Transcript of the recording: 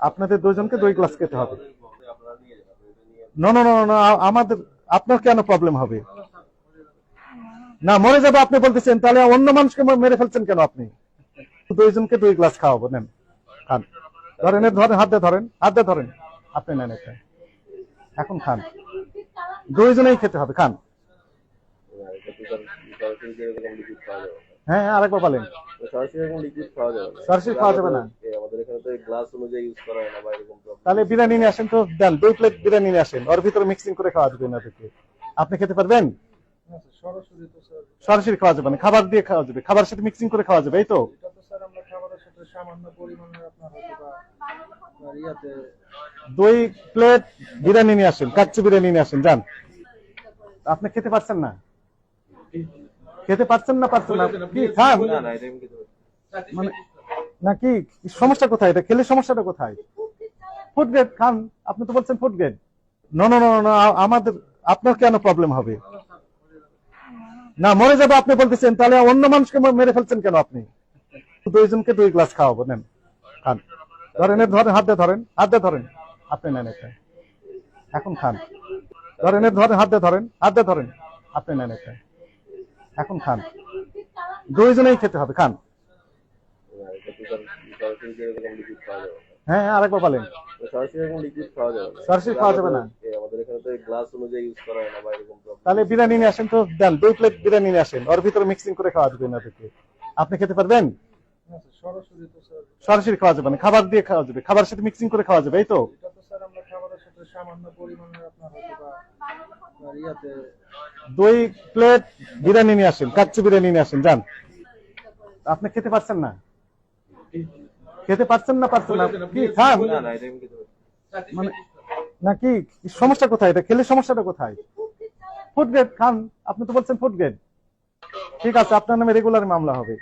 আপনাদের দুজনকে 2 গ্লাস খেতে হবে। না না না না, আমাদের আপনার কেন প্রবলেম হবে? না মরে যাবে আপনি বলতেছেন, তাহলে অন্য মানুষকে মেরে ফেলছেন কেন আপনি? দুইজনকে 2 গ্লাস খাওয়াবো, নেন খান। ধরেন ধরেন, হাত দিয়ে ধরেন, হাত দিয়ে ধরেন, আপনি নেন এটা, এখন খান। দুইজনেই খেতে হবে, খান। হ্যাঁ আরেকবার বলেন। সরাসরি খাওয়া যাবে না, তাহলে বিরিয়ানি নিয়ে আসেন তো, দেন 2 প্লেট বিরিয়ানি নিয়ে আসেন, ওর ভিতরে মিক্সিং করে খাওয়া যাবে ওনাদেরকে। আপনি খেতে পারবেন? সরাসরি খাওয়া যাবে না, খাবার দিয়ে খাওয়া যাবে, খাবারের সাথে মিক্সিং করে খাওয়া যাবে, এই তো। 2 প্লেট বিরিয়ানি নিয়ে আসেন, কাচ্চি বিরিয়ানি নিয়ে আসেন, যান। আপনি খেতে পারছেন না? খেতে পারছেন না? পারছেন না কি খান মানে, নাকি সমস্যা কোথায়? এটা খেলে সমস্যাটা কোথায়? ফুড গ্রেড খান, আপনি তো বলছেন ফুড গ্রেড। না না না না, আমাদের আপনার কেন প্রবলেম হবে? না মরে যাবে আপনি বলতেছেন, তাহলে অন্য মানুষকে মেরে ফেলছেন কেন আপনি? দুইজনকে 2 গ্লাস খাওয়াবো, নেন খান। ধরেন ধরেন, হাত দিয়ে ধরেন, হাত দিয়ে ধরেন, আপনি নেন এটা, এখন খান। ধরেন ধরেন, হাত দিয়ে ধরেন, হাত দিয়ে ধরেন, আপনি নেন এটা, এখন খান। দুইজনেই খেতে হবে, খান। হ্যাঁ আরেকবার বলেন। সরাসরি খাওয়া যাবে না, তাহলে বিরিয়ানি নিয়ে আসেন তো, দেন 2 প্লেট বিরিয়ানি নিয়ে আসেন, ওর ভিতরে মিক্সিং করে খাওয়া যাবে ওনাদেরকে। আপনি খেতে পারবেন? সরাসরি খাওয়া যাবে না, খাবার দিয়ে খাওয়া যাবে, খাবারের সাথে মিক্সিং করে খাওয়া যাবে, এই তো। 2 প্লেট বিরিয়ানি নিয়ে আসেন, কাচ্চি বিরিয়ানি নিয়ে আসেন, যান। আপনি খেতে পারছেন না? খেতে পারছেন না? পারছেন না কি খান মানে, নাকি সমস্যা কোথায়? এটা খেলে সমস্যাটা কোথায়? ফুড গ্রেড খান, আপনি তো বলছেন ফুড গ্রেড। ঠিক আছে, আপনার নামে রেগুলার মামলা হবে।